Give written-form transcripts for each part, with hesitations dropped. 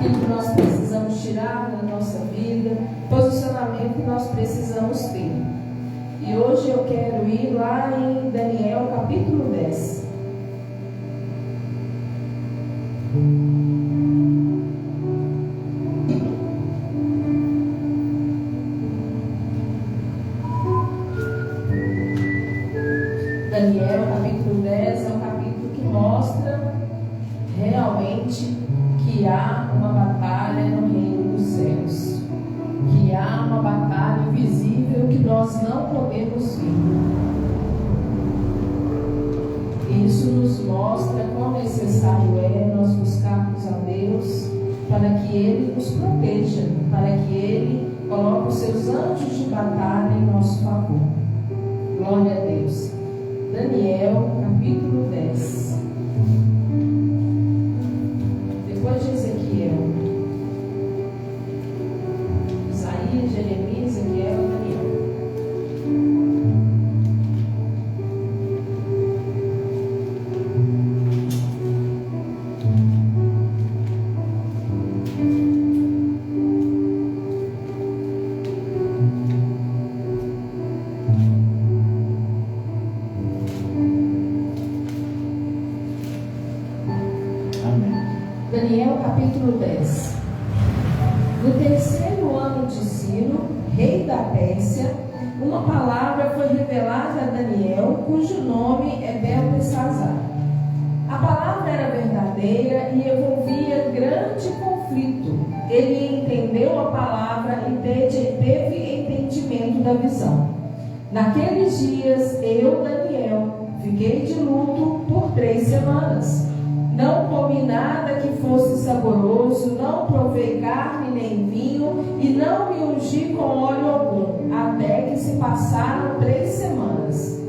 aquilo que nós precisamos tirar da nossa vida, posicionamento que nós precisamos ter. E hoje eu quero ir lá em Daniel capítulo 10. Daniel capítulo 10 é um capítulo que mostra realmente que há uma batalha no reino dos céus, que há uma batalha invisível que nós não podemos ver. Isso nos mostra quão necessário é nós buscarmos a Deus para que Ele nos proteja, para que Ele coloque os seus anjos de batalha em nosso favor. Glória a Deus. Daniel capítulo 10. Depois de Ezequiel, Isaías, Jeremias, Ezequiel, Daniel. Daniel capítulo 10. No terceiro ano de Ciro, rei da Pérsia, uma palavra foi revelada a Daniel, cujo nome é Beltesazar. A palavra era verdadeira e envolvia grande conflito. Ele entendeu a palavra e teve entendimento da visão. Naqueles dias, eu, Daniel, fiquei de luto por 3 semanas. Não comi nada que fosse saboroso, não provei carne nem vinho, e não me ungi com óleo algum, até que se passaram 3 semanas.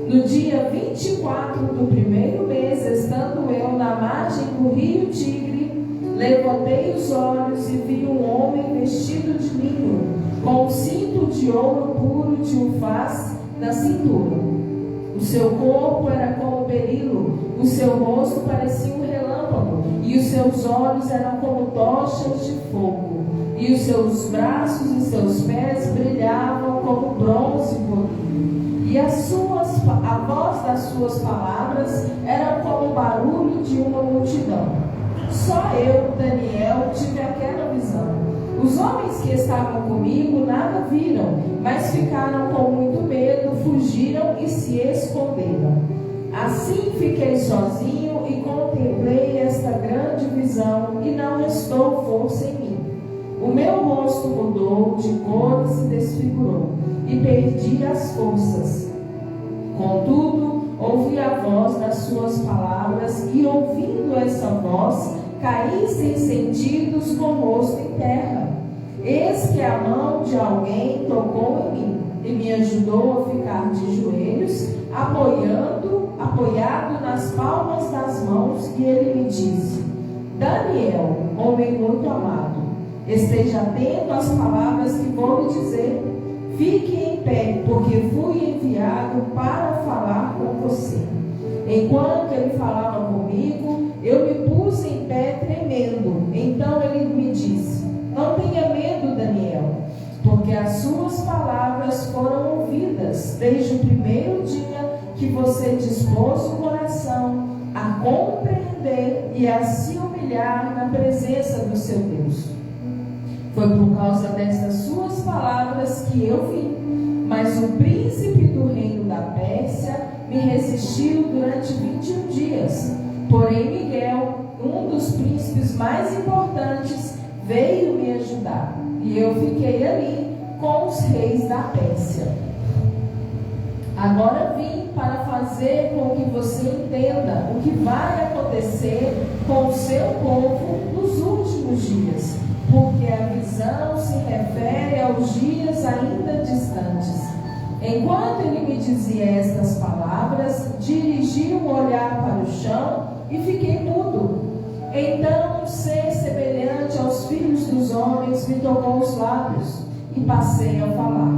No dia 24 do primeiro mês, estando eu na margem do rio Tigre, levantei os olhos e vi um homem vestido de linho, com um cinto de ouro puro de Ufaz na cintura. O seu corpo era como berilo, o seu rosto parecia um relâmpago, e os seus olhos eram como tochas de fogo, e os seus braços e seus pés brilhavam como bronze polido, e a voz das suas palavras era como o barulho de uma multidão. Só eu, Daniel, tive aquela visão. Os homens que estavam comigo nada viram, mas ficaram com muito medo, fugiram e se esconderam. Assim fiquei sozinho e contemplei esta grande visão, e não restou força em mim. O meu rosto mudou de cor e se desfigurou, e perdi as forças. Contudo, ouvi a voz das suas palavras, e ouvindo essa voz, caí sem sentidos com o rosto em terra. Eis que a mão de alguém tocou em mim e me ajudou a ficar de joelhos, apoiado nas palmas das mãos, e ele me disse: Daniel, homem muito amado, esteja atento às palavras que vou lhe dizer. Fique em pé, porque fui enviado para falar com você. Enquanto ele falava comigo, eu me pus em pé tremendo. Então ele me disse: não tenha medo, Daniel, porque as suas palavras foram ouvidas desde o primeiro dia que você dispôs o coração a compreender e a se humilhar na presença do seu Deus. Foi por causa destas suas palavras que eu vim, mas o príncipe do reino da Pérsia me resistiu durante 21 dias. Porém Miguel, um dos príncipes mais importantes, veio me ajudar, e eu fiquei ali com os reis da Pérsia. Agora vim para fazer com que você entenda o que vai acontecer com o seu povo nos últimos dias, porque a visão se refere aos dias ainda distantes. Enquanto ele me dizia estas palavras, dirigi o olhar para o chão e fiquei mudo. Então um ser semelhante aos filhos dos homens me tocou os lábios e passei a falar.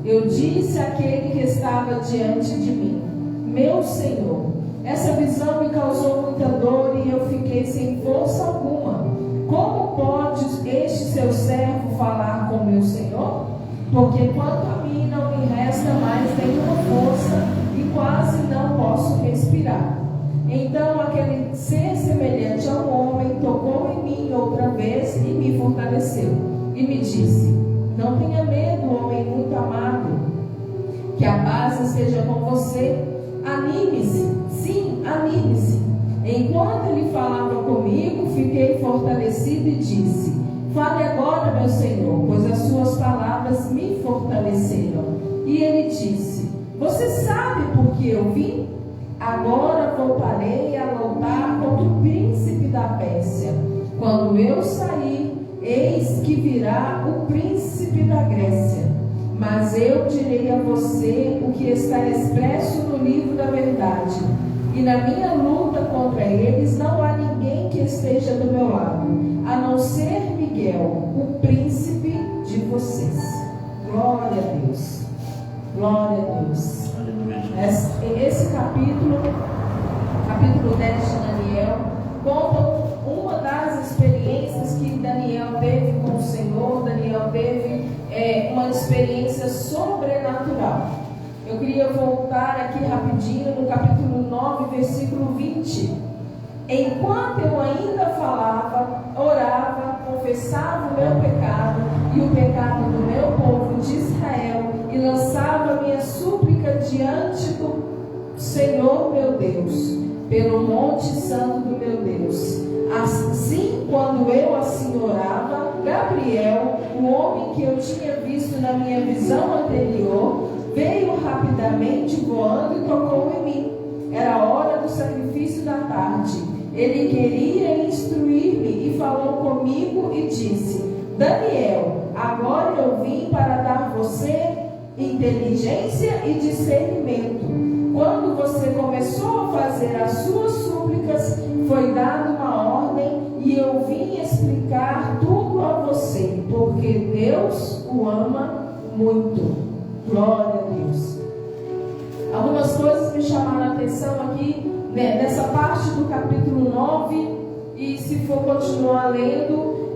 Eu disse àquele que estava diante de mim: meu Senhor, essa visão me causou muita dor e eu fiquei sem força alguma. Como pode porque quanto a mim não me resta mais nenhuma força e quase não posso respirar. Então aquele ser semelhante a um homem tocou em mim outra vez e me fortaleceu. E me disse: não tenha medo, homem muito amado, que a paz esteja com você. Anime-se, sim, anime-se. Enquanto ele falava comigo, fiquei fortalecido e disse: fale agora, meu Senhor, pois as suas palavras me fortaleceram. E ele disse: você sabe por que eu vim? Agora voltarei a lutar contra o príncipe da Pérsia. Quando eu sair, eis que virá o príncipe da Grécia. Mas eu direi a você o que está expresso no livro da verdade. E na minha luta contra eles não há ninguém que esteja do meu lado, a não ser Miguel, o príncipe de vocês. Glória a Deus. Glória a Deus. Esse capítulo 10 de Daniel, conta uma das experiências que Daniel teve com o Senhor. Daniel teve uma experiência sobrenatural. Eu queria voltar aqui rapidinho no capítulo 9, versículo 20. Enquanto eu ainda falava, orava, confessava o meu pecado e o pecado do meu povo de Israel, e lançava minha súplica diante do Senhor meu Deus, pelo monte santo do meu Deus. Assim, quando eu assim orava, Gabriel, o homem que eu tinha visto na minha visão anterior, veio rapidamente voando e tocou em mim. Era a hora do sacrifício da tarde. Ele queria instruir-me e falou comigo e disse: Daniel, agora eu vim para dar você inteligência e discernimento. Quando você começou a fazer as suas súplicas, foi dada uma ordem e eu vim explicar tudo a você, porque Deus o ama muito. Glória a Deus. Algumas coisas me chamaram a atenção aqui, nessa parte do capítulo 9, e se for continuar lendo,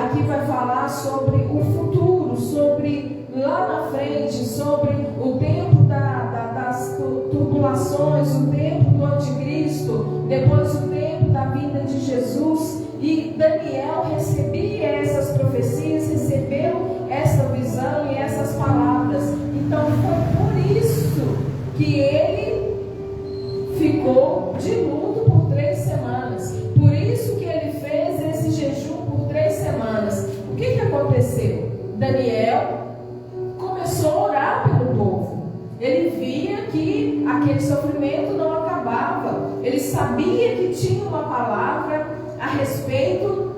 aqui vai falar sobre o futuro, sobre lá na frente, sobre o tempo das tribulações, o tempo do anticristo, depois o tempo da vinda de Jesus. E Daniel recebia essas profecias, recebeu essa visão e essas palavras. Então foi por isso que ele ficou de luto por 3 semanas. Por isso que ele fez esse jejum por 3 semanas. O que aconteceu? Daniel começou a orar pelo povo. Ele via que aquele sofrimento não acabava. Ele sabia que tinha uma palavra a respeito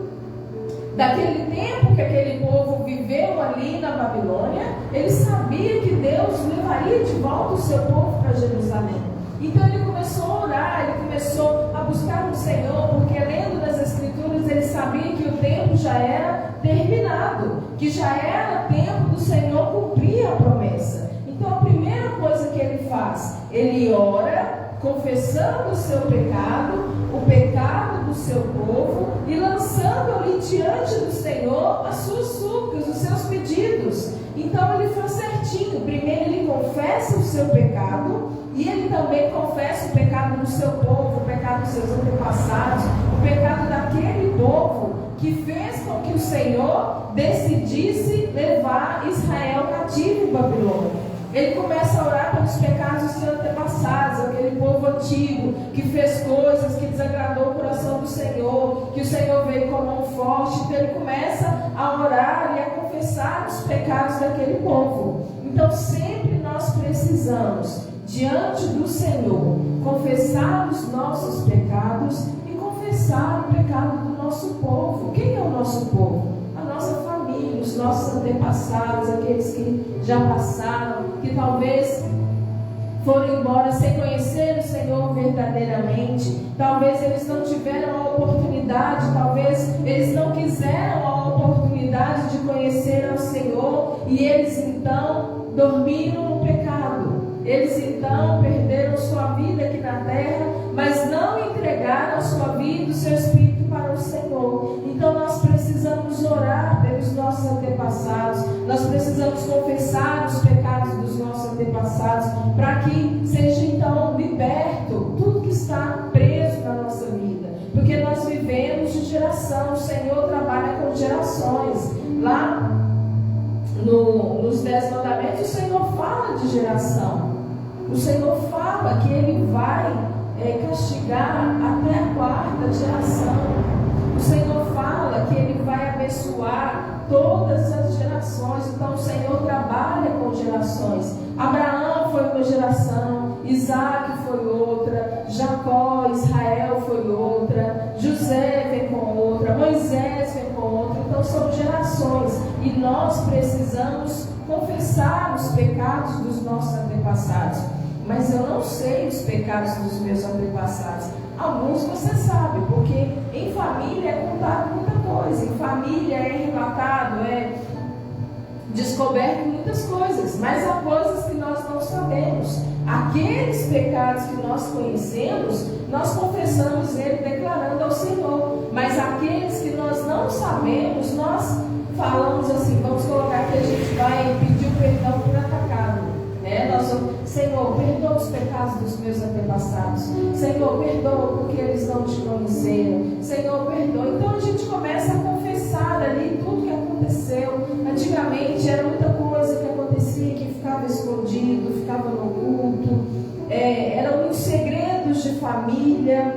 daquele tempo que aquele povo viveu ali na Babilônia. Ele sabia que Deus levaria de volta o seu povo para Jerusalém. Então ele começou a orar, ele começou a buscar no Senhor, porque lendo das Escrituras ele sabia que o tempo já era terminado, que já era tempo do Senhor cumprir a promessa. Então a primeira coisa que ele faz, ele ora, confessando o seu pecado, o pecado do seu povo, e lançando ali diante do Senhor as suas súplicas, os seus pedidos. Então ele faz certinho. Primeiro ele confessa o seu pecado, e ele também confessa o pecado do seu povo, o pecado dos seus antepassados, o pecado daquele povo que fez com que o Senhor decidisse levar Israel cativo em Babilônia. Ele começa a orar pelos pecados dos seus antepassados, aquele povo antigo que fez coisas que desagradou o coração do Senhor, que o Senhor veio com a mão forte. Então ele começa a orar e a confessar os pecados daquele povo. Então sempre nós precisamos, diante do Senhor, confessar os nossos pecados e confessar o pecado do nosso povo. Quem é o nosso povo? A nossa família, os nossos antepassados, aqueles que já passaram, que talvez foram embora sem conhecer o Senhor verdadeiramente. Talvez eles não tiveram a oportunidade, talvez eles não quiseram a oportunidade de conhecer ao Senhor, e eles então dormiram no pecado. Eles então perderam sua vida aqui na terra, mas não entregaram a sua vida, o seu espírito para o Senhor. Então nós precisamos orar pelos nossos antepassados, nós precisamos confessar os pecados dos nossos antepassados, para que seja então liberto tudo que está preso na nossa vida, porque nós vivemos de geração. O Senhor trabalha com gerações. Lá nos 10 mandamentos, o Senhor fala de geração. O Senhor fala que Ele vai castigar até a 4ª geração. O Senhor fala que Ele vai abençoar todas as gerações. Então o Senhor trabalha com gerações. Abraão foi uma geração, Isaac foi outra, Jacó, Israel foi outra, José vem com outra, Moisés vem com outra. Então são gerações, e nós precisamos confessar os pecados dos nossos antepassados. Mas eu não sei os pecados dos meus antepassados. Alguns você sabe, porque em família é contado muita coisa, em família é relatado, é descoberto muitas coisas, mas há coisas que nós não sabemos. Aqueles pecados que nós conhecemos, nós confessamos ele declarando ao Senhor, mas aqueles que nós não sabemos, nós falamos assim, vamos colocar que a gente vai pedir o perdão por atacado, né? Nós vamos, Senhor, perdoa os pecados dos meus antepassados. Senhor, perdoa porque eles não te conheceram. Senhor, perdoa. Então a gente começa a confessar ali tudo que aconteceu. Antigamente era muita coisa que acontecia, que ficava escondido, ficava no oculto. Eram muitos segredos de família,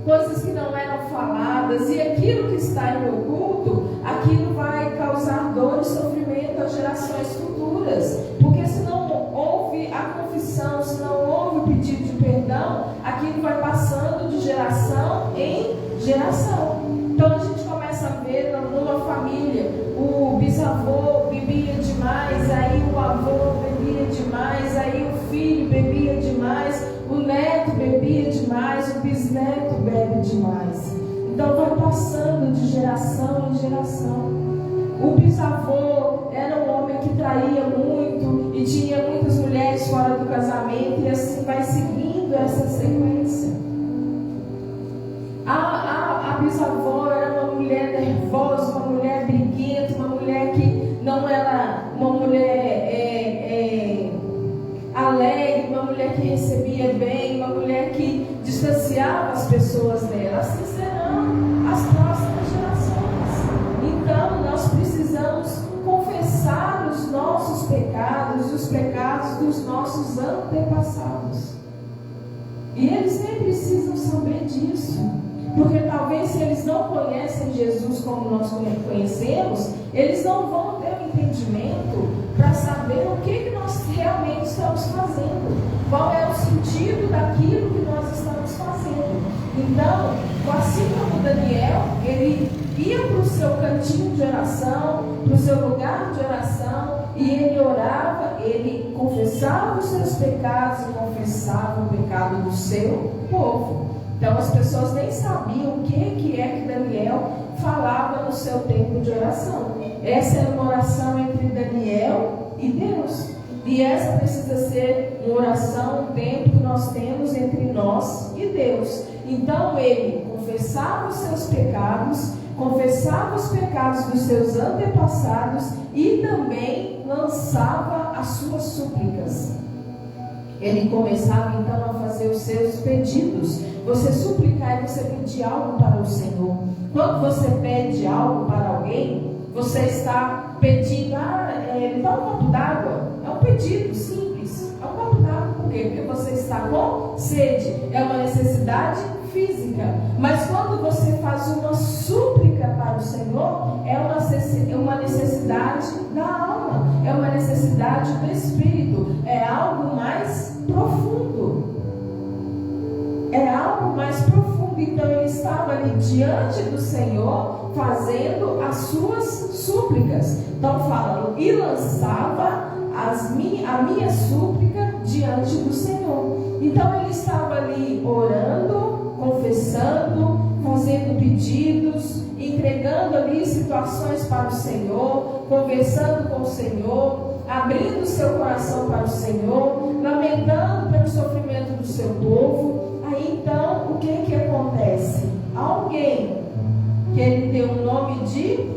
coisas que não eram faladas. E aquilo que está em oculto, aquilo vai causar dor e sofrimento às gerações futuras. Porque se não houve a confissão, se não houve o pedido de perdão, aquilo vai passando de geração em geração. Então a gente começa a ver numa família, o bisavô bebia demais, aí o avô bebia demais, aí o filho bebia demais, o neto bebia demais, o bisneto bebe demais. Então vai passando de geração em geração. O bisavô era um homem que traía muito e tinha muitas mulheres fora do casamento, e assim vai seguindo essa sequência. A bisavó era uma mulher nervosa, uma mulher briguenta, uma mulher que não era uma mulher alegre, uma mulher que recebia bem, uma mulher que distanciava as pessoas dela. Assim serão as próximas gerações. Então nós precisamos confessar os nossos pecados, os pecados dos nossos antepassados. E eles nem precisam saber disso, porque talvez se eles não conhecem Jesus como nós conhecemos, eles não vão ter um entendimento para saber o que nós realmente estamos fazendo, qual é o sentido daquilo que nós estamos fazendo. Então, assim como Daniel, ele ia para o seu cantinho de oração, para o seu lugar de oração, e ele orava, ele confessava os seus pecados e confessava o pecado do seu povo. Então as pessoas nem sabiam o que é que Daniel falava no seu tempo de oração. Essa era uma oração entre Daniel e Deus. E essa precisa ser uma oração, um tempo que nós temos entre nós e Deus. Então ele confessava os seus pecados, confessava os pecados dos seus antepassados e também lançava as suas súplicas. Ele começava então a fazer os seus pedidos. Você suplicar e você pedir algo para o Senhor. Quando você pede algo para alguém, você está pedindo, me dá um copo d'água. É um pedido simples, é um copo d'água. Por quê? Porque você está com sede. É uma necessidade física. Mas quando você faz uma súplica para o Senhor, é uma necessidade da alma, é uma necessidade do Espírito, é algo mais profundo. É algo mais profundo. Então ele estava ali diante do Senhor, fazendo as suas súplicas. Então fala, e lançava a minha súplica diante do Senhor. Então ele estava ali orando, confessando, fazendo pedidos, entregando ali situações para o Senhor, conversando com o Senhor, abrindo o seu coração para o Senhor, lamentando pelo sofrimento do seu povo. Aí então, o que acontece? Alguém que ele deu o nome de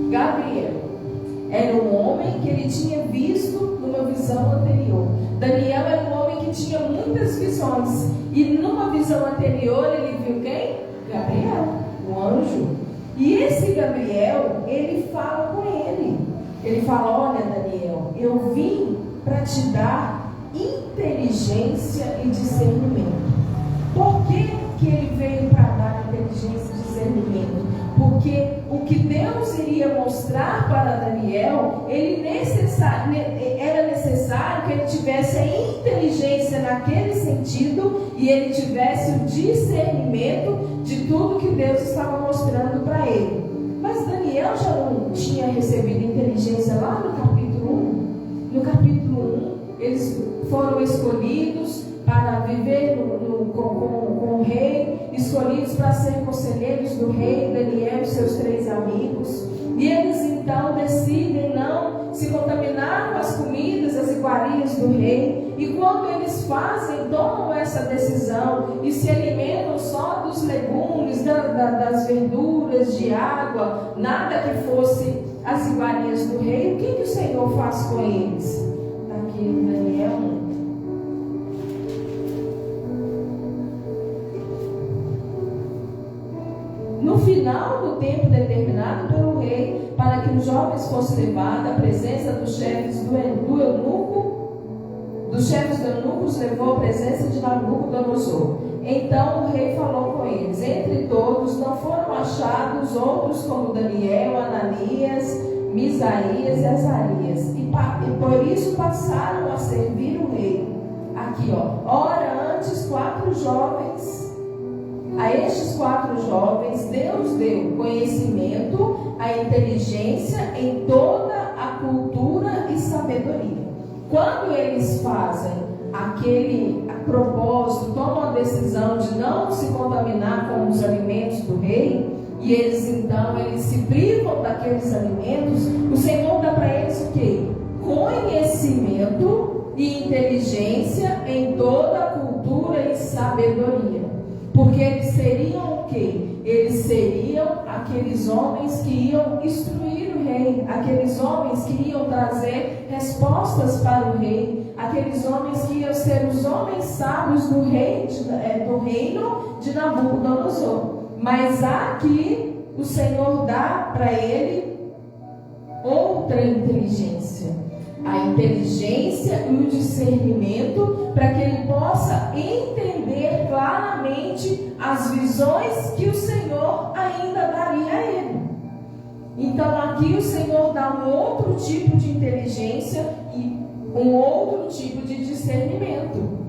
Gabriel era um homem que ele tinha visto numa visão anterior. Daniel era um homem que tinha muitas visões. E numa visão anterior ele viu quem? Gabriel, o anjo. E esse Gabriel, ele fala com ele. Ele fala: olha, Daniel, eu vim para te dar inteligência e discernimento. Por que ele veio para dar inteligência e discernimento? Porque o que Deus iria mostrar para Daniel, era necessário que ele tivesse a inteligência naquele sentido e ele tivesse o discernimento de tudo que Deus estava mostrando para ele. Mas Daniel já não tinha recebido inteligência lá no capítulo 1. No capítulo 1, eles foram escolhidos para viver com o rei, escolhidos para ser conselheiros do rei, Daniel e seus 3 amigos. E eles então decidem não se contaminar com as comidas, as iguarias do rei. E quando eles tomam essa decisão e se alimentam só dos legumes, das verduras, de água, nada que fosse as iguarias do rei, o que o Senhor faz com eles? Aqui em Daniel 1. No final do tempo determinado pelo rei, para que os jovens fossem levados à presença dos chefes do eunuco, os levou à presença de Nabucodonosor. Então o rei falou com eles: entre todos não foram achados outros como Daniel, Ananias, Misaías e Azarias, e por isso passaram a servir o rei. Aqui, ora antes 4 jovens. A estes 4 jovens, Deus deu conhecimento, a inteligência em toda a cultura e sabedoria. Quando eles fazem aquele propósito, tomam a decisão de não se contaminar com os alimentos do rei, e eles se privam daqueles alimentos, o Senhor dá para eles o quê? Conhecimento e inteligência em toda a cultura e sabedoria. Porque eles seriam o quê? Eles seriam aqueles homens que iam instruir o rei, aqueles homens que iam trazer respostas para o rei, aqueles homens que iam ser os homens sábios do reino de Nabucodonosor. Mas aqui o Senhor dá para ele outra inteligência. A inteligência e o discernimento para que ele possa entender claramente as visões que o Senhor ainda daria a ele. Então aqui o Senhor dá um outro tipo de inteligência e um outro tipo de discernimento.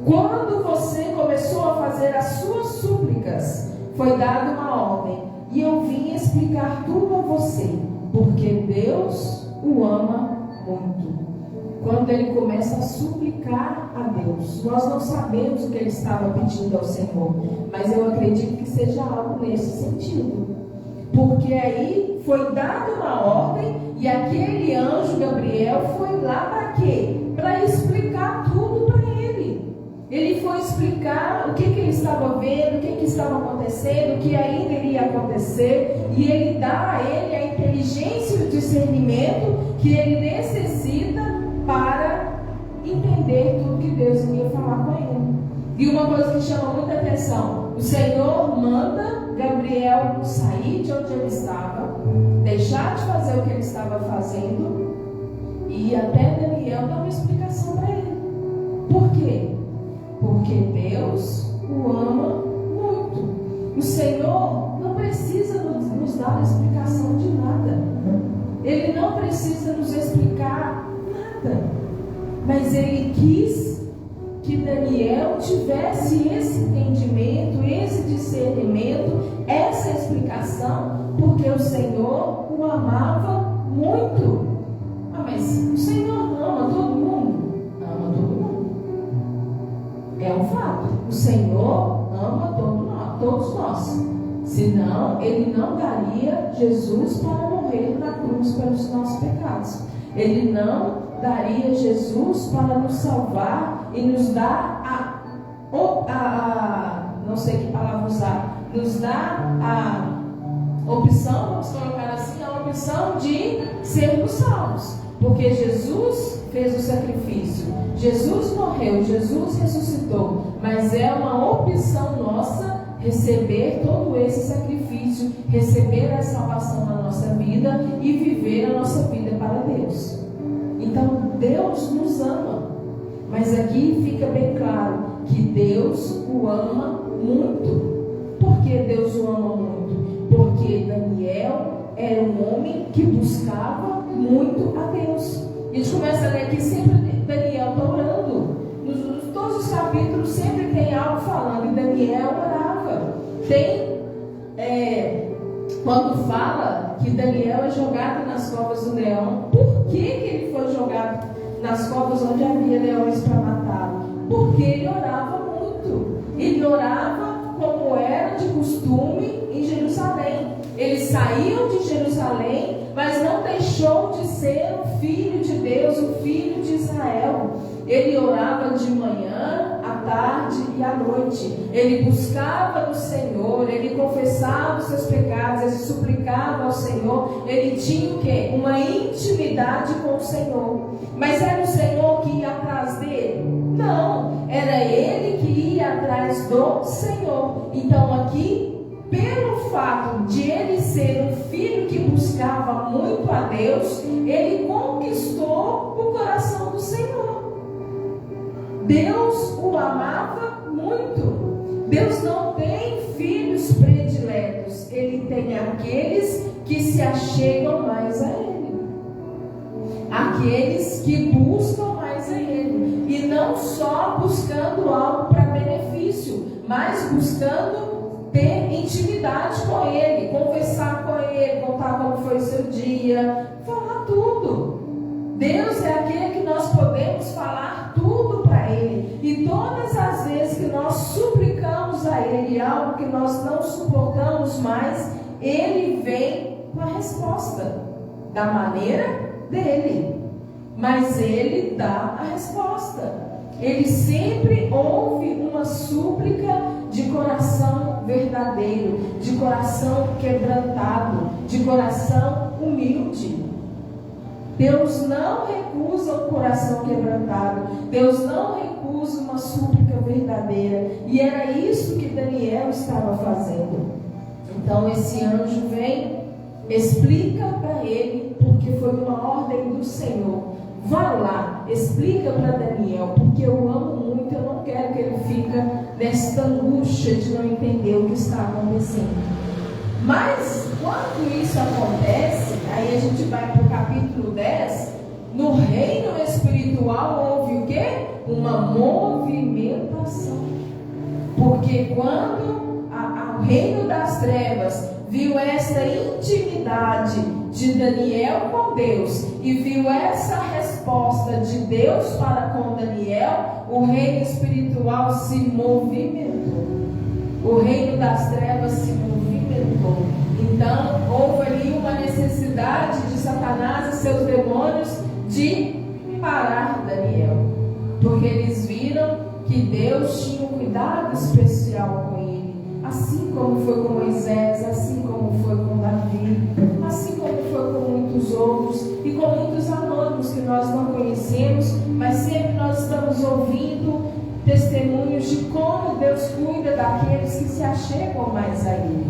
Quando você começou a fazer as suas súplicas, foi dada uma ordem, e eu vim explicar tudo a você, porque Deus o ama muito. Quando ele começa a suplicar a Deus, nós não sabemos o que ele estava pedindo ao Senhor, mas eu acredito que seja algo nesse sentido, porque aí foi dada uma ordem e aquele anjo Gabriel foi lá para quê? Para explicar tudo para ele. Ele foi explicar o que ele estava vendo, o que estava acontecendo, o que ainda iria acontecer, e ele dá a ele a inteligência e o discernimento que ele necessita para entender tudo que Deus iria falar com ele. E uma coisa que chama muita atenção: o Senhor manda Gabriel sair de onde ele estava, deixar de fazer o que ele estava fazendo, e até Daniel dá uma explicação para ele. Por quê? Porque Deus o ama muito. O Senhor não precisa nos dar explicação de nada. Ele não precisa nos explicar nada. Mas Ele quis que Daniel tivesse esse entendimento, esse discernimento, essa explicação, porque o Senhor o amava muito. Mas o Senhor ama todo mundo? Ama todo mundo. É um fato. O Senhor ama todos nós. Senão, Ele não daria Jesus para morrer na cruz pelos nossos pecados. Ele não daria Jesus para nos salvar e nos dar não sei que palavra usar, nos dar Opção, vamos colocar assim, a opção de sermos salvos. Porque Jesus fez o sacrifício, Jesus morreu, Jesus ressuscitou. Mas é uma opção nossa receber todo esse sacrifício, receber a salvação na nossa vida e viver a nossa vida para Deus. Então Deus nos ama. Mas aqui fica bem claro que Deus o ama muito. Por que Deus o ama muito? Porque Daniel era um homem que buscava muito a Deus. A gente começa a ler aqui, sempre Daniel está orando. Nos todos os capítulos sempre tem algo falando, e Daniel orava. Tem, quando fala que Daniel é jogado nas covas do leão, por que ele foi jogado nas covas onde havia leões para matá-lo? Porque ele orava muito. Ele orava como era de costume em Jerusalém. Ele saiu de Jerusalém, mas não deixou de ser o filho de Deus, o filho de Israel. Ele orava de manhã, à tarde e à noite. Ele buscava no Senhor, ele confessava os seus pecados, ele suplicava ao Senhor. Ele tinha o quê? Uma intimidade com o Senhor. Mas era o Senhor que ia atrás dele? Não, era ele que ia atrás do Senhor. Então aqui, pelo fato de ele ser um filho que buscava muito a Deus, ele conquistou o coração do Senhor. Deus o amava muito. Deus não tem filhos prediletos, ele tem aqueles que se achegam mais a ele, aqueles que buscam mais a ele, e não só buscando algo para benefício, mas buscando ter intimidade com ele, conversar com ele, contar como foi o seu dia, falar tudo. Deus é aquele que nós podemos falar tudo para ele, e todas as vezes que nós suplicamos a ele algo que nós não suportamos mais, ele vem com a resposta da maneira dele, mas ele dá a resposta. Ele sempre ouve uma súplica de coração verdadeiro, de coração quebrantado, de coração humilde. Deus não recusa um coração quebrantado. Deus não recusa uma súplica verdadeira. E era isso que Daniel estava fazendo. Então esse anjo vem, explica para ele, porque foi uma ordem do Senhor. Vá lá, explica para Daniel, porque eu amo muito, eu não quero que ele fique nesta angústia de não entender o que está acontecendo. Mas, quando isso acontece, aí a gente vai para o capítulo 10, no reino espiritual houve o quê? Uma movimentação. Porque quando o reino das trevas viu essa intimidade de Daniel com Deus e viu essa resposta de Deus para com Daniel, o reino espiritual se movimentou. O reino das trevas se movimentou. Então, houve ali uma necessidade de Satanás e seus demônios de parar Daniel, porque eles viram que Deus tinha um cuidado especial com ele, assim como foi com Moisés, assim como foi com Davi, assim como foi com muitos outros e com muitos anônimos que nós não conhecemos, mas sempre nós estamos ouvindo testemunhos de como Deus cuida daqueles que se achegam mais a Ele.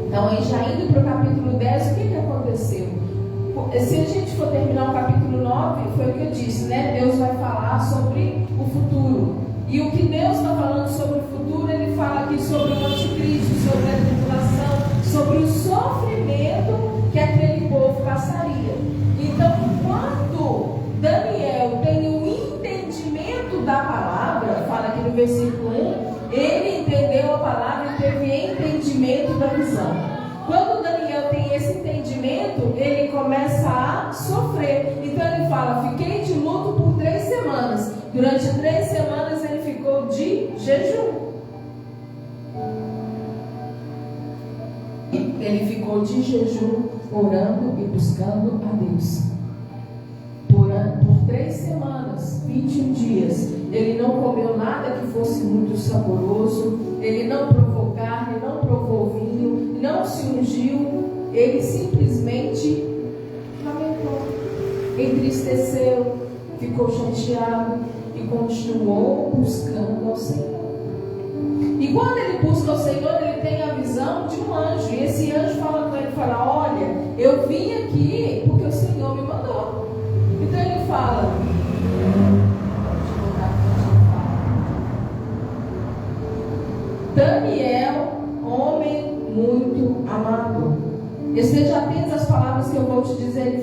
Então, aí já indo para o capítulo 10, o que aconteceu? Se a gente for terminar o capítulo 9, foi o que eu disse, né? Deus vai falar sobre o futuro. E o que Deus está falando sobre o futuro, Ele fala aqui sobre o anticristo, sobre a tribulação, sobre o sofrimento que aquele povo passaria. Então, quando Daniel tem o entendimento da palavra, fala aqui no versículo 1, ele entendeu a palavra e teve entendimento da visão. Quando Daniel tem esse entendimento, ele começa a sofrer. Então ele fala, fiquei de luto por 3 semanas. Durante 3 semanas ele ficou de jejum. Ele ficou de jejum, orando e buscando a Deus. Por 3 semanas, 21 dias, ele não comeu nada que fosse muito saboroso, ele não provou carne, não provou vinho, não se ungiu, ele simplesmente lamentou, entristeceu, ficou chateado e continuou buscando ao Senhor. E quando ele busca ao Senhor, ele tem a visão de um anjo. E esse anjo fala com ele, fala: olha, eu vim aqui porque o Senhor me mandou. Então ele fala: Daniel, homem muito amado, esteja atento às palavras que eu vou te dizer e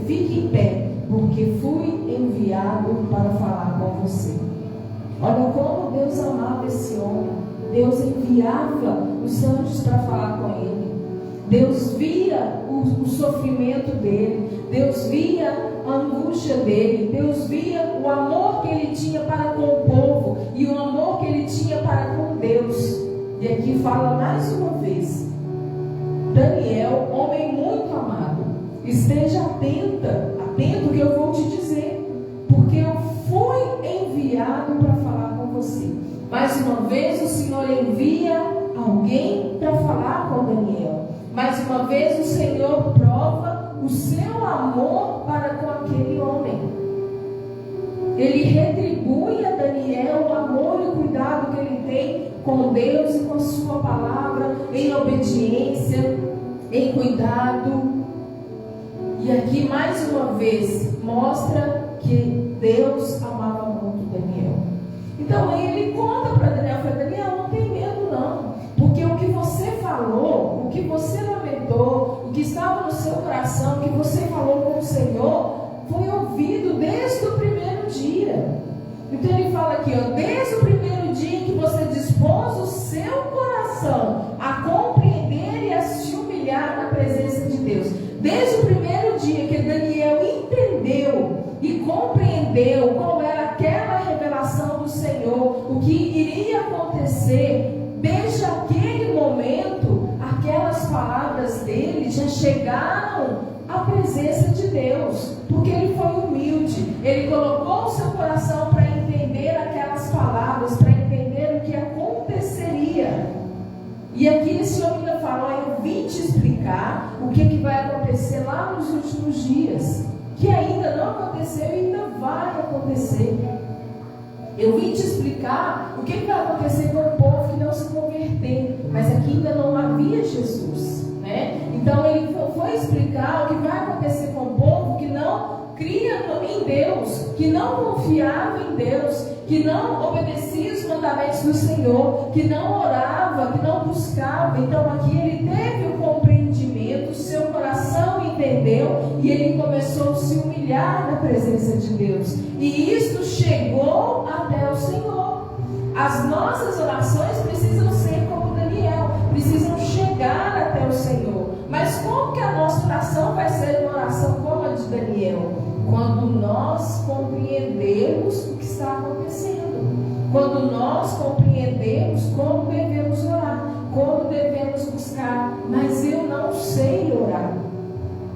fique em pé, porque fui enviado para falar com você. Olha como Deus amava esse homem. Deus enviava os anjos para falar com ele. Deus via o sofrimento dele. Deus via a angústia dele. Deus via o amor que ele tinha para com o povo e o amor que ele tinha para com Deus. E aqui fala mais uma vez: Daniel, homem muito amado, esteja atento que eu vou te dizer, porque eu fui enviado para falar com você. Mais uma vez o Senhor envia alguém para falar com Daniel. Mais uma vez o Senhor prova o seu amor para com aquele homem. Ele retribui a Daniel o amor e o cuidado que ele tem com Deus e com a sua palavra, em obediência, em cuidado. E aqui mais uma vez mostra que Deus amava muito Daniel. Então aí ele conta para Daniel, fala: Daniel, não tem medo não, porque o que você falou, o que você lamentou, o que estava no seu coração, o que você falou com o Senhor, foi ouvido desde o primeiro dia. Então ele fala aqui, ó, desde o primeiro dia que você dispôs o seu coração a compreender e a se humilhar na presença de Deus, desde o primeiro dia que Daniel entendeu e compreendeu qual era aquela revelação do Senhor, o que iria acontecer, desde aquele momento, aquelas palavras dele já chegaram à presença de Deus, porque ele foi humilde, ele colocou o seu coração para entender aquelas palavras, para entender o que aconteceria. E aqui esse homem ainda fala: eu vim te explicar o que vai acontecer lá nos últimos dias, que ainda não aconteceu e ainda vai acontecer. Eu vim te explicar o que vai acontecer com o povo que não se converter, mas aqui ainda não havia Jesus, né? Então ele foi explicar o que vai acontecer com o povo que não cria em Deus, que não confiava em Deus, que não obedecia os mandamentos do Senhor, que não orava, que não buscava. Então aqui ele teve o compreendimento, o seu coração entendeu e ele começou a se humilhar na presença de Deus. E isto chegou até o Senhor. As nossas orações precisam ser como Daniel, precisam chegar até o Senhor. Mas como que a nossa oração vai ser uma oração como a de Daniel? Quando nós compreendermos o que está acontecendo, quando nós compreendermos como devemos orar, como devemos buscar. Mas eu não sei orar,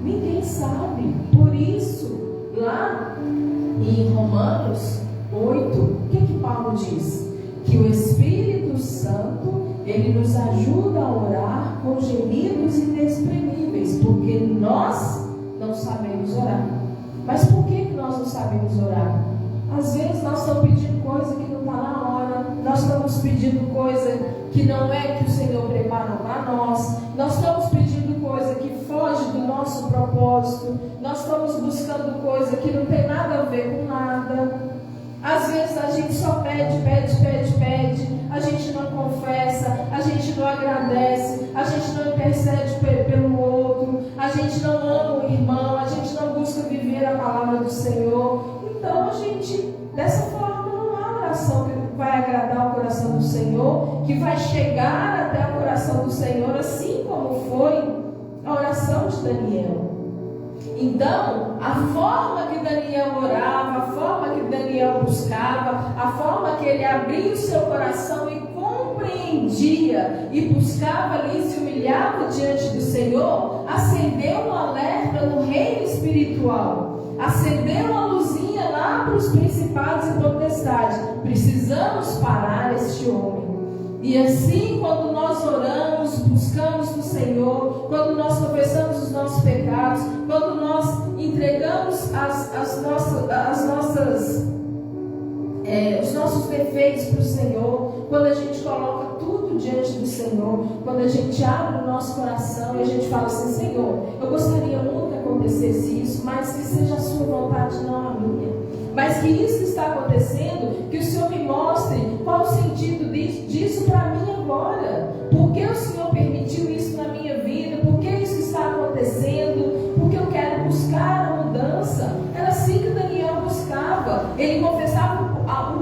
ninguém sabe. Por isso, lá em Romanos 8, o que Paulo diz? Que o Espírito Santo, ele nos ajuda a orar com gemidos inexprimíveis, porque nós não sabemos orar. Mas por que nós não sabemos orar? Às vezes nós estamos pedindo coisa que não está na hora, nós estamos pedindo coisa que não é que o Senhor preparou para nós, nós estamos pedindo coisa que foge do nosso propósito, nós estamos buscando coisa que não tem nada a ver com nada. Às vezes a gente só pede, a gente não confessa, a gente não agradece, a gente não intercede pelo outro, a gente não ama o irmão, a gente não busca viver a palavra do Senhor. Então a gente, dessa forma, não há oração que vai agradar o coração do Senhor, que vai chegar até o coração do Senhor, assim como foi a oração de Daniel. Então, a forma que Daniel orava, a forma que Daniel buscava, a forma que ele abria o seu coração e compreendia e buscava ali, se humilhava diante do Senhor, acendeu um alerta no reino espiritual, acendeu uma luzinha lá para os principados e potestades. Precisamos parar este homem. E assim, quando nós oramos, buscamos no Senhor, quando nós confessamos os nossos pecados, quando nós entregamos os nossos defeitos para o Senhor, quando a gente coloca tudo diante do Senhor, quando a gente abre o nosso coração e a gente fala assim: Senhor, eu gostaria muito que acontecesse isso, mas que seja a sua vontade, não a minha. Mas que isso está acontecendo, que o Senhor me mostre qual o sentido disso para mim agora. Por que o Senhor permitiu isso na minha vida? Por que isso está acontecendo? Porque eu quero buscar a mudança. Era assim que Daniel buscava. Ele confessava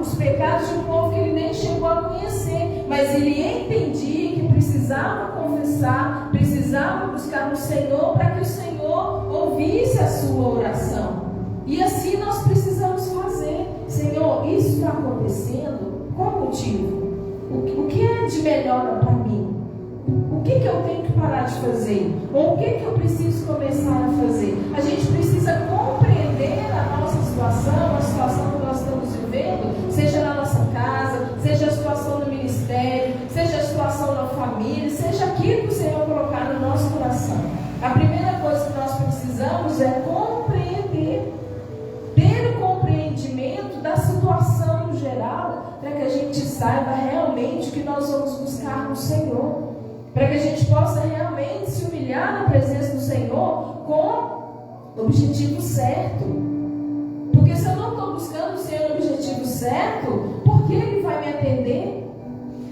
os pecados de um povo que ele nem chegou a conhecer, mas ele entendia que precisava confessar, precisava buscar no Senhor para que o Senhor ouvisse a sua oração. E assim nós precisamos fazer. Senhor, isso está acontecendo? Qual o motivo? O que é de melhor para mim? O que eu tenho que parar de fazer? Ou o que eu preciso começar a fazer? A gente precisa compreender a nossa situação, a situação que nós estamos vivendo, seja na nossa casa, seja a situação no ministério, seja a situação na família, seja aquilo que o Senhor colocar no nosso coração. A primeira coisa que nós precisamos é compreender, ter o compreendimento da situação no geral, para que a gente saiba realmente o que nós vamos buscar no Senhor, para que a gente possa realmente se humilhar na presença do Senhor com o objetivo certo. Porque se eu não estou buscando o Senhor no objetivo certo, por que Ele vai me atender?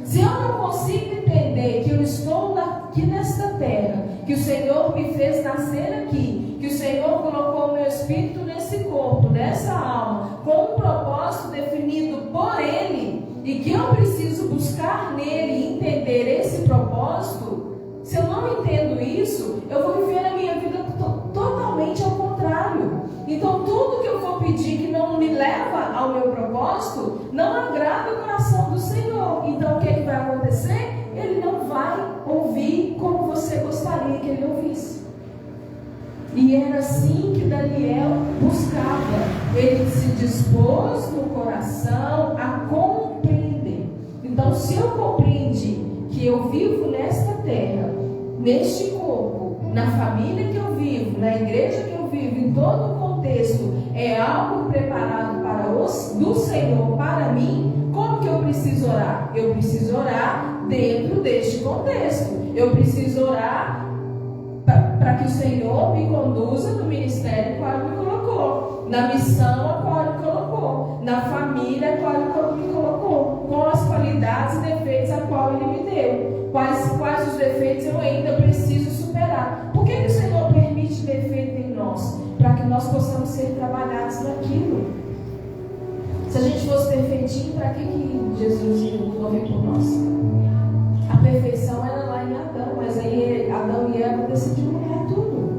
Se eu não consigo entender que eu estou aqui nesta terra, que o Senhor me fez nascer aqui, que o Senhor colocou o meu espírito nesse corpo, nessa alma, com um propósito definido por Ele, e que eu preciso buscar nele e entender esse propósito, se eu não entendo isso, eu vou viver a minha vida totalmente ao contrário. Então tudo que eu for pedir que não me leva ao meu propósito, não agrada o coração do Senhor. Então o que vai acontecer? Ele não vai ouvir como você gostaria que ele ouvisse. E era assim que Daniel buscava. Ele se dispôs no coração a compreender. Então, se eu compreendi que eu vivo nesta terra, neste corpo, na família que eu vivo, na igreja que eu vivo, em todo o contexto, é algo preparado do Senhor para mim, como que eu preciso orar? Eu preciso orar dentro deste contexto. Eu preciso orar para que o Senhor me conduza no ministério qual Ele me colocou, na missão a qual Ele colocou, na família a qual Ele me colocou, com as qualidades e defeitos a qual Ele me deu. Quais os defeitos eu ainda preciso superar? Por que o Senhor permite defeito em nós? Para que nós possamos ser trabalhados naquilo. Se a gente fosse perfeitinho, para que Jesus ia morrer por nós? A perfeição era lá em Adão, mas aí Adão e Eva decidiram errar tudo.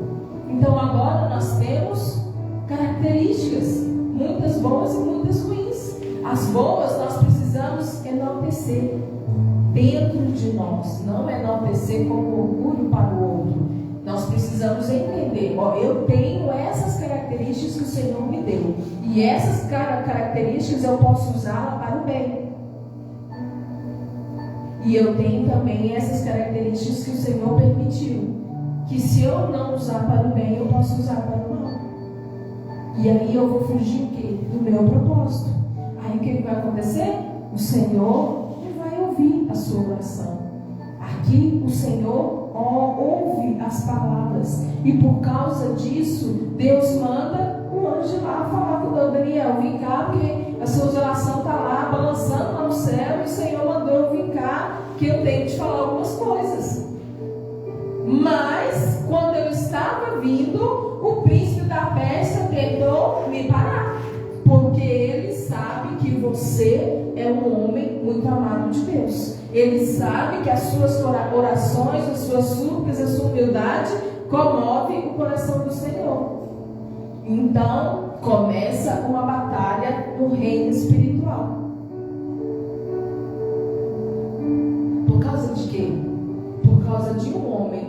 Então agora nós temos características, muitas boas e muitas ruins. As boas nós precisamos enaltecer dentro de nós, não enaltecer como orgulho para o outro. Nós precisamos entender, eu tenho essas características que o Senhor me deu, e essas características eu posso usá-las para o bem. E eu tenho também essas características que o Senhor permitiu, que se eu não usar para o bem, eu posso usar para o mal. E aí eu vou fugir o quê? Do meu propósito. Aí o que vai acontecer? O Senhor não vai ouvir a sua oração. Aqui o Senhor ouve as palavras. E por causa disso, Deus manda o anjo lá falar com o Daniel: vem cá, porque a sua oração está lá, balançando lá no céu, e o Senhor mandou eu vir cá, que eu tenho que te falar algumas coisas. Mas, quando eu estava vindo, o príncipe da Pérsia tentou me parar, porque ele sabe que você é um homem muito amado de Deus. Ele sabe que as suas orações, as suas súplicas, a sua humildade comove o coração do Senhor. Então, começa uma batalha no reino espiritual. Por causa de quê? Por causa de um homem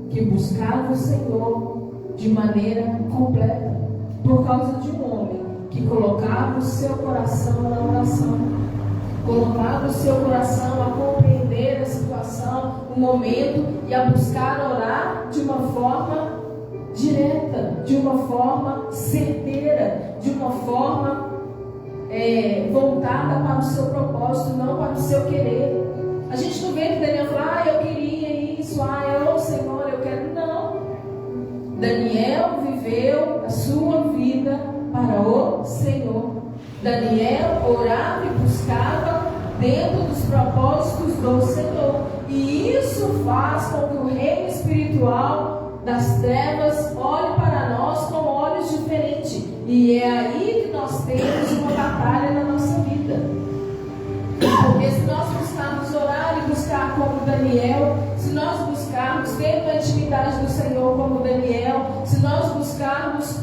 que buscava o Senhor de maneira completa. Por causa de um homem que colocava o seu coração na oração, colocava o seu coração a compreender resolver a situação, o momento, e a buscar orar de uma forma direta, de uma forma certeira, de uma forma voltada para o seu propósito, não para o seu querer. A gente não vê que Daniel fala, eu queria isso, Senhor, eu quero. Não. Daniel viveu a sua vida para o Senhor. Daniel orava e buscava dentro dos propósitos do Senhor. E isso faz com que o reino espiritual das trevas olhe para nós com olhos diferentes. E é aí que nós temos uma batalha na nossa vida. Porque se nós buscarmos orar e buscar como Daniel, se nós buscarmos ter a intimidade do Senhor como Daniel, se nós buscarmos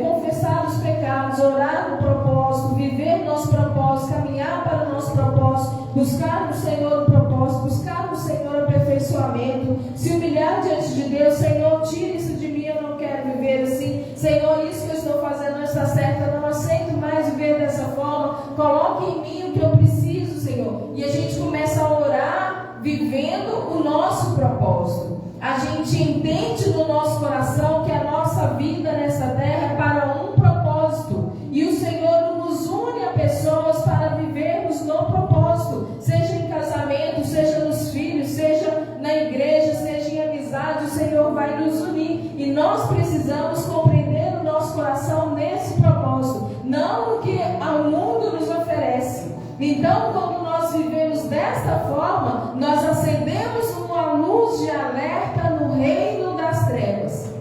confessar os pecados, orar no propósito, viver nosso propósito, caminhar para o nosso propósito, buscar no Senhor o propósito, buscar no Senhor aperfeiçoamento, se humilhar diante de Deus, Senhor, tira isso de mim, eu não quero viver assim, Senhor, isso que eu estou fazendo não está certo, eu não aceito mais viver dessa forma, coloque em mim o que eu preciso, Senhor. E a gente começa a orar vivendo o nosso propósito. A gente entende no nosso coração que a nossa vida nessa terra é para um propósito. E o Senhor nos une a pessoas para vivermos no propósito. Seja em casamento, seja nos filhos, seja na igreja, seja em amizade, o Senhor vai nos unir. E nós precisamos compreender no nosso coração nesse propósito, não o que o mundo nos oferece. Então, quando nós vivemos desta forma, nós acendemos uma luz de alerta no reino das trevas.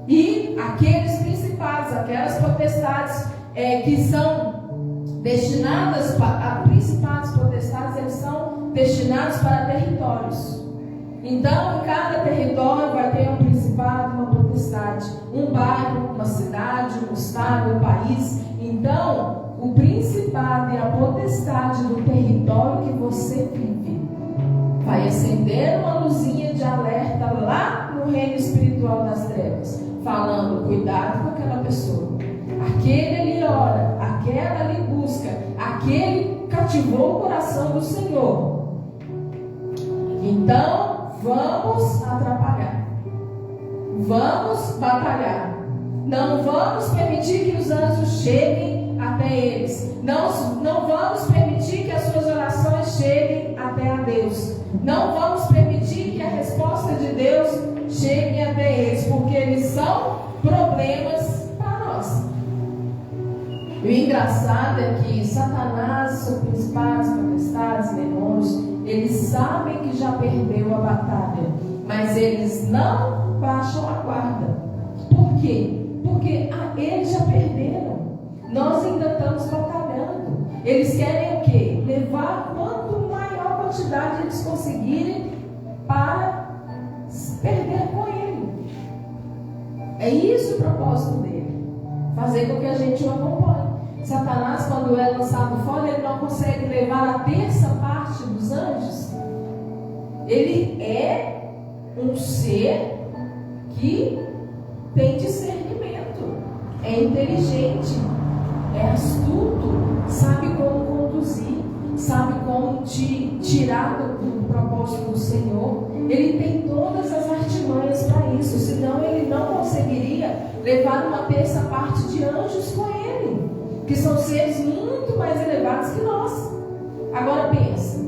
E aqueles principados, aquelas potestades que são destinadas a principados, potestades, eles são destinados para territórios. Então, em cada território vai ter um principado, uma potestade, um bairro, uma cidade, um estado, um país. Então, o principado e a potestade do território que você vive vai acender uma luzinha de alerta lá no reino espiritual das trevas, falando, cuidado com aquela pessoa, aquele ali ora, aquela ali busca, aquele cativou o coração do Senhor. Então, vamos atrapalhar, vamos batalhar, não vamos permitir que os anjos cheguem até eles, não vamos permitir que as suas orações cheguem até a Deus, não vamos permitir que a resposta de Deus chegue até eles, porque eles são problemas para nós. E o engraçado é que Satanás, seus principados, potestades, demônios, eles sabem que já perdeu a batalha, mas eles não baixam a guarda. Por quê? Porque eles já perderam. Nós ainda estamos batalhando. Eles querem o quê? Levar quanto maior quantidade eles conseguirem para perder com ele. É isso o propósito dele. Fazer com que a gente o acompanhe. Satanás, quando é lançado fora, ele não consegue levar a terça parte dos anjos. Ele é um ser que tem discernimento, é inteligente, é astuto, sabe como conduzir, sabe como te tirar do propósito do Senhor. Ele tem todas as artimanhas para isso, senão ele não conseguiria levar uma terça parte de anjos com ele, que são seres muito mais elevados que nós. Agora pensa,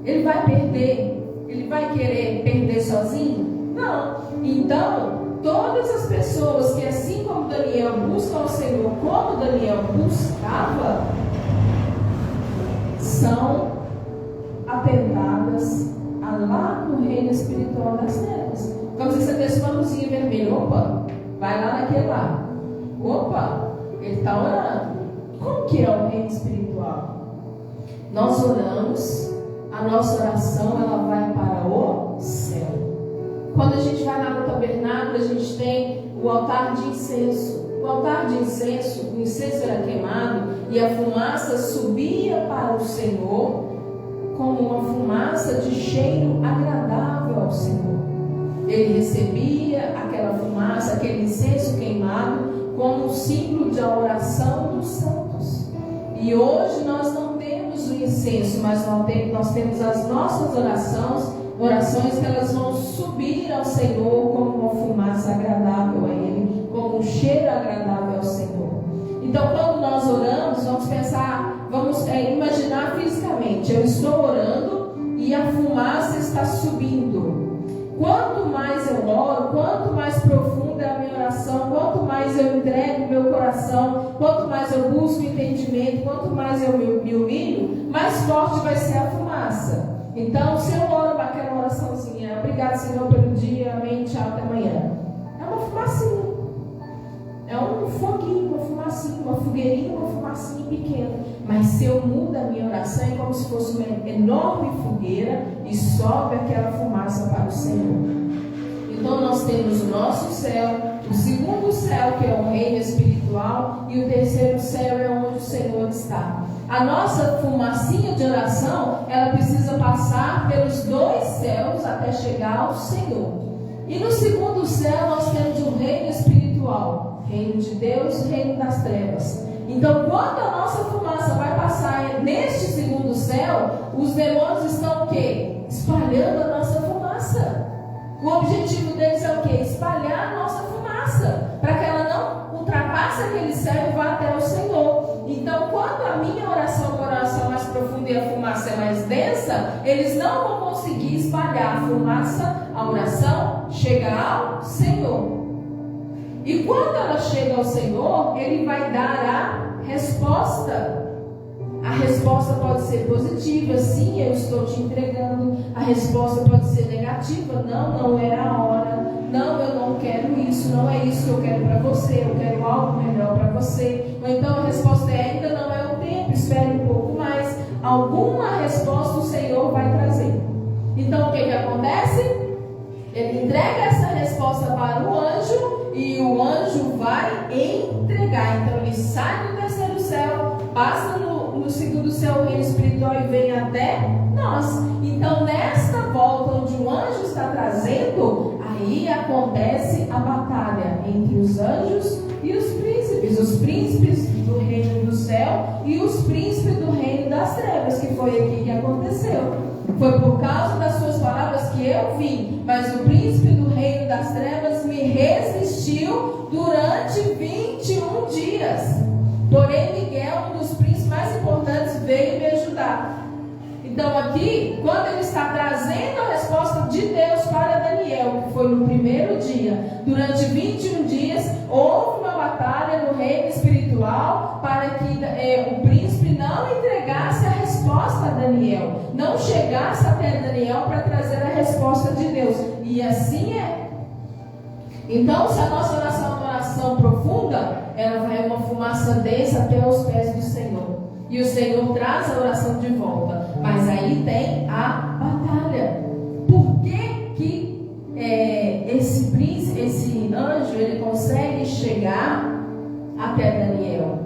ele vai perder, ele vai querer perder sozinho? Não. Então, todas as pessoas que, assim como Daniel, buscam ao Senhor como Daniel buscava, são atentadas lá no reino espiritual das trevas. Como se você desse uma luzinha vermelha. Opa, vai lá naquele lá. Opa, ele está orando. Como que é o reino espiritual? Nós oramos, a nossa oração ela vai para o céu. Quando a gente vai lá no tabernáculo, a gente tem o altar de incenso. O altar de incenso, o incenso era queimado e a fumaça subia para o Senhor como uma fumaça de cheiro agradável ao Senhor. Ele recebia aquela fumaça, aquele incenso queimado como um símbolo de oração dos santos. E hoje nós não temos o incenso, mas nós temos as nossas orações que elas vão subir ao Senhor como uma fumaça agradável a Ele, como um cheiro agradável ao Senhor. Então, quando nós oramos, vamos pensar, vamos imaginar fisicamente, eu estou orando e a fumaça está subindo. Quanto mais eu oro, quanto mais profunda é a minha oração, quanto mais eu entrego meu coração, quanto mais eu busco entendimento, quanto mais eu me humilho, mais forte vai ser a fumaça. Então, se eu oro para aquela oraçãozinha, obrigado, Senhor, pelo dia, amém, tchau, até amanhã. É uma fumacinha. É um foguinho, uma fumacinha, uma fogueirinha, uma fumacinha pequena. Mas se eu mudo a minha oração, é como se fosse uma enorme fogueira e sobe aquela fumaça para o Senhor. Então nós temos o nosso céu, o segundo céu, que é o reino espiritual, e o terceiro céu é onde o Senhor está. A nossa fumacinha de oração, ela precisa passar pelos dois céus até chegar ao Senhor. E no segundo céu nós temos o reino espiritual, reino de Deus, reino das trevas. Então, quando a nossa fumaça vai passar neste segundo céu, os demônios estão o quê? Espalhando a nossa fumaça. O objetivo deles é o quê? Espalhar a nossa fumaça, para que ela não ultrapasse aquele céu e vá até o Senhor. Então, quando a minha oração é uma oração mais profunda e a fumaça é mais densa, eles não vão conseguir espalhar a fumaça, a oração chega ao Senhor. E quando ela chega ao Senhor, Ele vai dar a resposta. A resposta pode ser positiva, sim, eu estou te entregando. A resposta pode ser negativa, não é a hora. Não, eu não quero isso, não é isso que eu quero para você, eu quero algo melhor para você. Ou então a resposta é, ainda não é o tempo, espere um pouco mais. Alguma resposta o Senhor vai trazer. Então o que acontece? Ele entrega essa resposta para o anjo e o anjo vai entregar. Então ele sai do terceiro céu, passa no segundo céu, o reino espiritual, e vem até nós. Então nesta volta onde o anjo está trazendo, aí acontece a batalha entre os anjos e os príncipes do reino do céu e os príncipes do reino das trevas, que foi aqui que aconteceu. Foi por causa das suas palavras que eu vim, mas o príncipe do reino das trevas me resistiu durante 21 dias. Porém, Miguel, um dos príncipes mais importantes, veio me ajudar. Então aqui, quando ele está trazendo a resposta de Deus para Daniel, que foi no primeiro dia, durante 21 dias, houve uma batalha no reino espiritual para que o príncipe não entregasse a resposta a Daniel, não chegasse até Daniel para trazer a resposta de Deus. E assim é. Então, se a nossa oração é uma oração profunda, ela vai uma fumaça densa até os pés do Senhor. E o Senhor traz a oração de volta. Mas aí tem a batalha. Por que esse anjo ele consegue chegar até Daniel?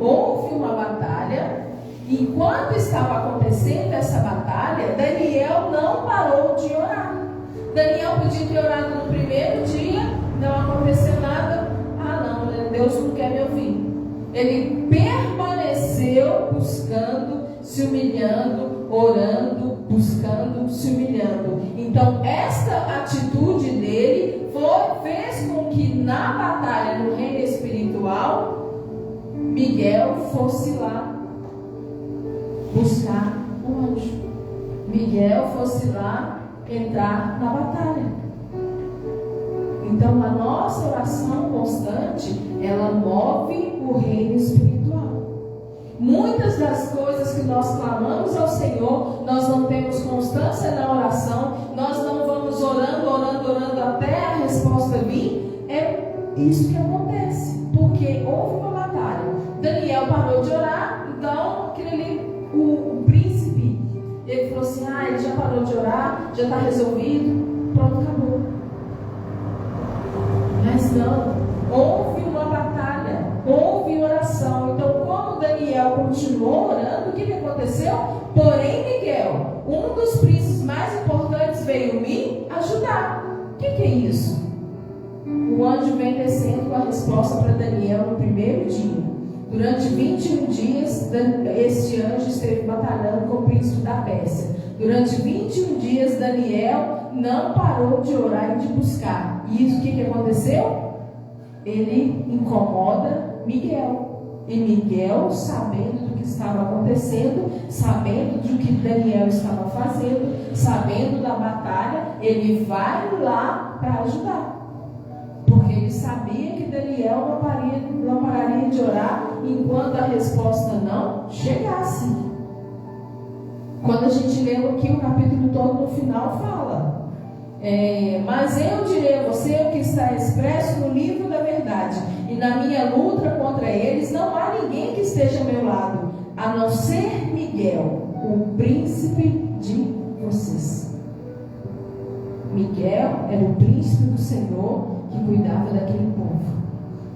Houve uma batalha. Enquanto estava acontecendo essa batalha, Daniel não parou de orar. Daniel podia ter orado no primeiro dia, não aconteceu nada. Ah não, Deus não quer me ouvir. Ele permaneceu buscando, se humilhando, orando, buscando, se humilhando. Então esta atitude dele fez com que na batalha no reino espiritual, Miguel fosse lá buscar o anjo. Miguel fosse lá entrar na batalha. Então a nossa oração constante, ela move o reino espiritual. Muitas das coisas que nós clamamos ao Senhor, nós não temos constância na oração, nós não vamos orando até a resposta vir. É isso que acontece, porque houve uma batalha. Daniel parou de orar, então o príncipe, ele falou assim, ele já parou de orar, já está resolvido, pronto, acabou. Mas não, houve uma batalha, houve oração. Então, como Daniel continuou orando, o que aconteceu? Porém, Miguel, um dos príncipes mais importantes, veio me ajudar. O que é isso? O anjo vem descendo com a resposta para Daniel no primeiro dia. Durante 21 dias, este anjo esteve batalhando com o príncipe da Pérsia. Durante 21 dias, Daniel não parou de orar e de buscar. E isso, o que aconteceu? Ele incomoda Miguel. E Miguel, sabendo do que estava acontecendo, sabendo do que Daniel estava fazendo, sabendo da batalha, ele vai lá para ajudar. Porque ele sabia que Daniel não pararia de orar enquanto a resposta não chegasse. Quando a gente leu aqui o capítulo todo, no final fala: mas eu direi a você o que está expresso no livro da verdade, e na minha luta contra eles não há ninguém que esteja ao meu lado, a não ser Miguel, o príncipe de vocês. Miguel era o príncipe do Senhor que cuidava daquele povo.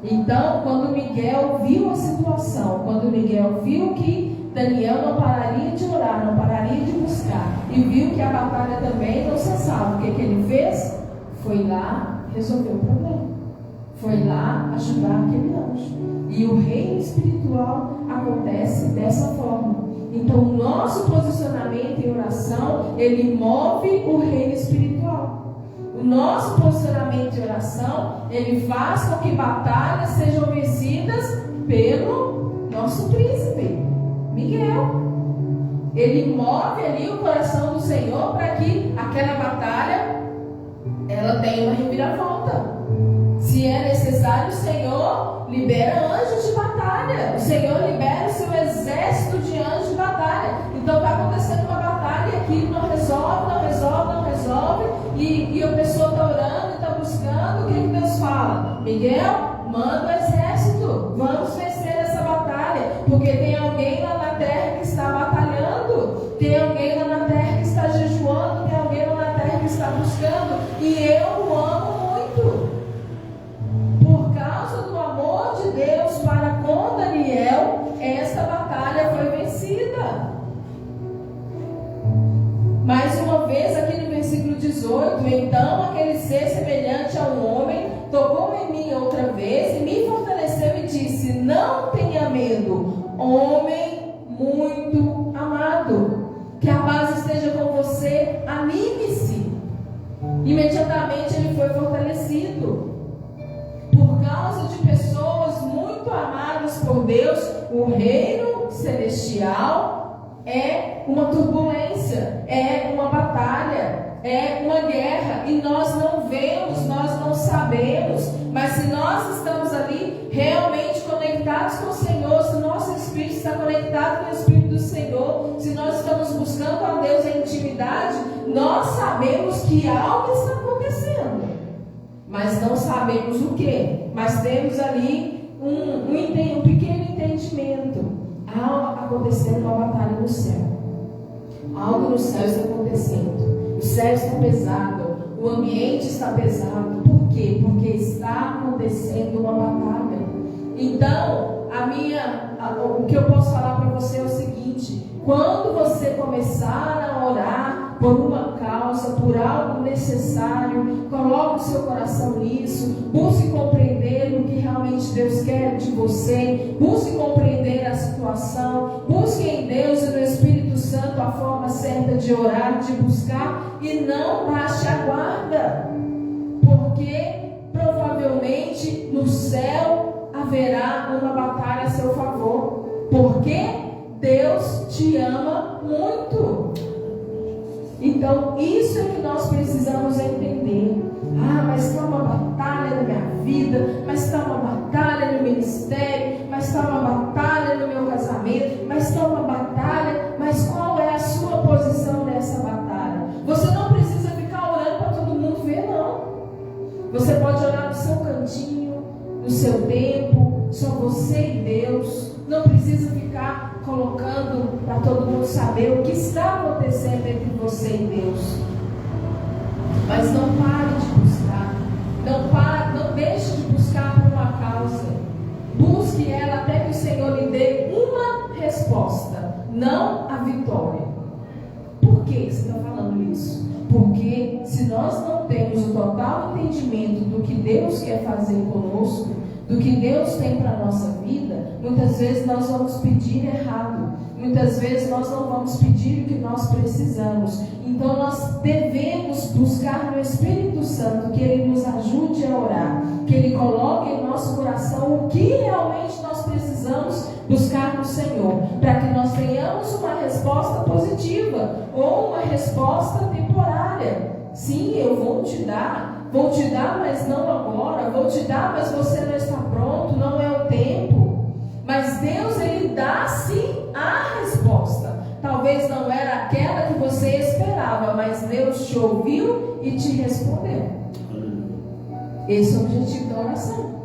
Então, quando Miguel viu a situação, quando Miguel viu que Daniel não pararia de orar, não pararia de buscar, e viu que a batalha também não cessava, o que ele fez? Foi lá resolver o problema. Foi lá ajudar aquele anjo. E o reino espiritual acontece dessa forma. Então, o nosso posicionamento em oração, ele move o reino espiritual. O nosso posicionamento em oração, ele faz com que batalhas sejam vencidas pelo nosso príncipe, Miguel. Ele move ali o coração do Senhor para que aquela batalha, ela tenha uma reviravolta. Se é necessário, o Senhor libera anjos de batalha. O Senhor libera o seu exército de anjos de batalha. Então está acontecendo uma batalha e aquilo não resolve. E a pessoa está orando, está buscando. O que Deus fala? Miguel, manda o exército. Vamos vencer essa batalha. Porque tem alguém lá na terra que está batalhando. Tem alguém lá na terra que está jejuando. Tem alguém lá na terra que está buscando. E eu o amo muito. Por causa do amor de Deus para com Daniel, esta batalha foi vencida. Mais uma vez, aqui no versículo 18: então aquele ser semelhante a um homem tocou em mim outra vez e me fortaleceu e disse: não tenha medo, homem muito amado, que a paz esteja com você, anime-se. Imediatamente ele foi fortalecido. Por causa de pessoas muito amadas por Deus, o reino celestial é uma turbulência, é uma batalha, é uma guerra, e nós não vemos, nós não sabemos, mas se nós estamos ali realmente conectados com o Senhor, se o nosso espírito está conectado com o Espírito do Senhor, se nós estamos buscando a Deus em intimidade, nós sabemos que algo está acontecendo, mas não sabemos o que. Mas temos ali um pequeno entendimento. Há acontecendo uma batalha no céu. Algo no céu está acontecendo. O céu está pesado. O ambiente está pesado. Por quê? Porque está acontecendo uma batalha. Então, o que eu posso falar para você é o seguinte: quando você começar a orar por uma causa, por algo necessário, coloque o seu coração nisso, busque compreender o que realmente Deus quer de você, busque compreender a situação, busque em Deus e no Espírito Santo a forma certa de orar, de buscar, e não baixe a guarda, porque provavelmente no céu haverá uma batalha a seu favor, porque Deus te ama muito. Então, isso é que nós precisamos entender. Mas está uma batalha na minha vida, mas está uma batalha no ministério, mas está uma batalha no meu casamento, mas está uma batalha. Mas qual é a sua posição nessa batalha? Você não precisa ficar orando para todo mundo ver, não. Você pode orar no seu cantinho, no seu tempo, só você e Deus. Não precisa ficar colocando para todo mundo saber o que está acontecendo entre você e Deus. Mas não pare de buscar. Não deixe de buscar por uma causa. Busque ela até que o Senhor lhe dê uma resposta, não a vitória. Por que você está falando isso? Porque se nós não temos o total entendimento do que Deus quer fazer conosco, do que Deus tem para a nossa vida, Muitas vezes nós vamos pedir errado. Muitas vezes nós não vamos pedir o que nós precisamos. Então nós devemos buscar no Espírito Santo que Ele nos ajude a orar, que Ele coloque em nosso coração o que realmente nós precisamos buscar no Senhor, para que nós tenhamos uma resposta positiva ou uma resposta temporária. Sim, eu vou te dar, mas não agora, vou te dar, mas você não está pronto, não é o tempo. Mas Deus, Ele dá sim a resposta. Talvez não era aquela que você esperava, mas Deus te ouviu e te respondeu. Esse é o objetivo da oração.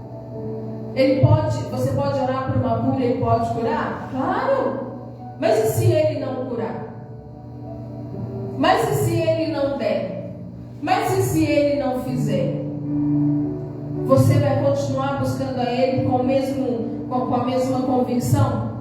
Você pode orar por uma cura, Ele pode curar? Claro! Mas e se Ele não curar? Mas e se Ele não der? Mas e se Ele não fizer? Você vai continuar buscando a Ele com a mesma convicção?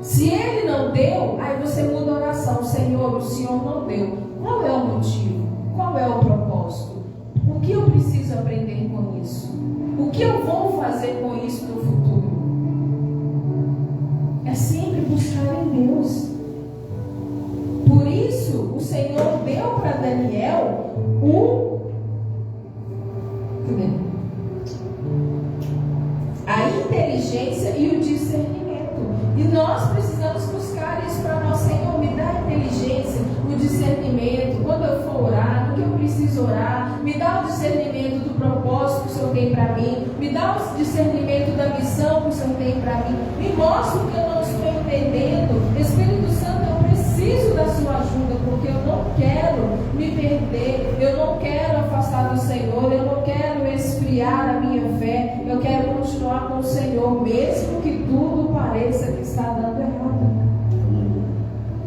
Se Ele não deu, aí você muda a oração. Senhor, o Senhor não deu. Qual é o motivo? Qual é o propósito? O que eu preciso aprender com isso? O que eu vou fazer com isso no futuro? É sempre buscar em Deus. Por isso, o Senhor deu para Daniel a inteligência e o discernimento. E nós precisamos buscar isso para nós. Senhor, me dá a inteligência, o discernimento, quando eu for orar, no que eu preciso orar. Me dá o discernimento do propósito que o Senhor tem para mim. Me dá o discernimento da missão que o Senhor tem para mim. Me mostra o que eu não estou entendendo. Espírito Santo, eu preciso da sua ajuda, porque eu não quero me perder, eu não quero afastar do Senhor, eu não quero esfriar a minha fé, eu quero continuar com o Senhor, mesmo que tudo pareça que está dando errado.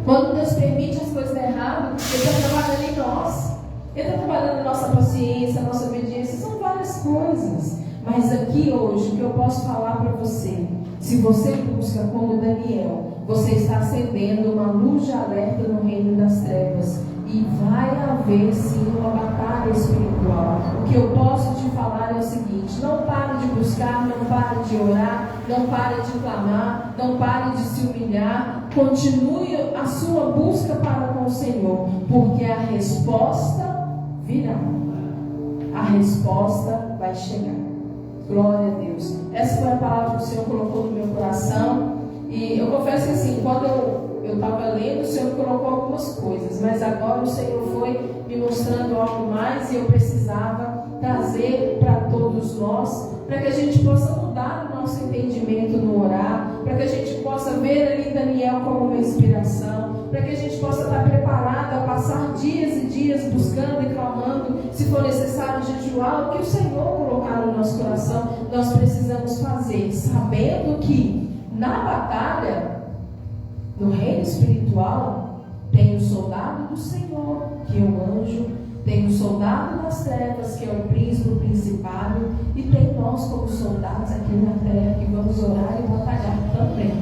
Quando Deus permite as coisas dar errado, Ele está trabalhando em nós. Ele está trabalhando na nossa paciência, na nossa obediência, são várias coisas. Mas aqui hoje, o que eu posso falar para você, se você busca como Daniel, você está acendendo uma luz de alerta no reino das trevas. E vai haver sim uma batalha espiritual. O que eu posso te falar é o seguinte: não pare de buscar, não pare de orar, não pare de clamar, não pare de se humilhar. Continue a sua busca para com o Senhor, porque a resposta virá. A resposta vai chegar. Glória a Deus. Essa foi a palavra que o Senhor colocou no meu coração. E eu confesso que assim, quando eu estava lendo, o Senhor colocou algumas coisas, mas agora o Senhor foi me mostrando algo mais e eu precisava trazer para todos nós, para que a gente possa mudar o nosso entendimento no orar, para que a gente possa ver ali Daniel como uma inspiração, para que a gente possa estar preparado a passar dias e dias buscando e clamando, se for necessário jejuar, o que o Senhor colocar no nosso coração, nós precisamos fazer, sabendo que na batalha, no reino espiritual, tem o soldado do Senhor, que é o anjo, tem o soldado das trevas, que é o príncipe, o principado, e tem nós como soldados aqui na terra, que vamos orar e batalhar também.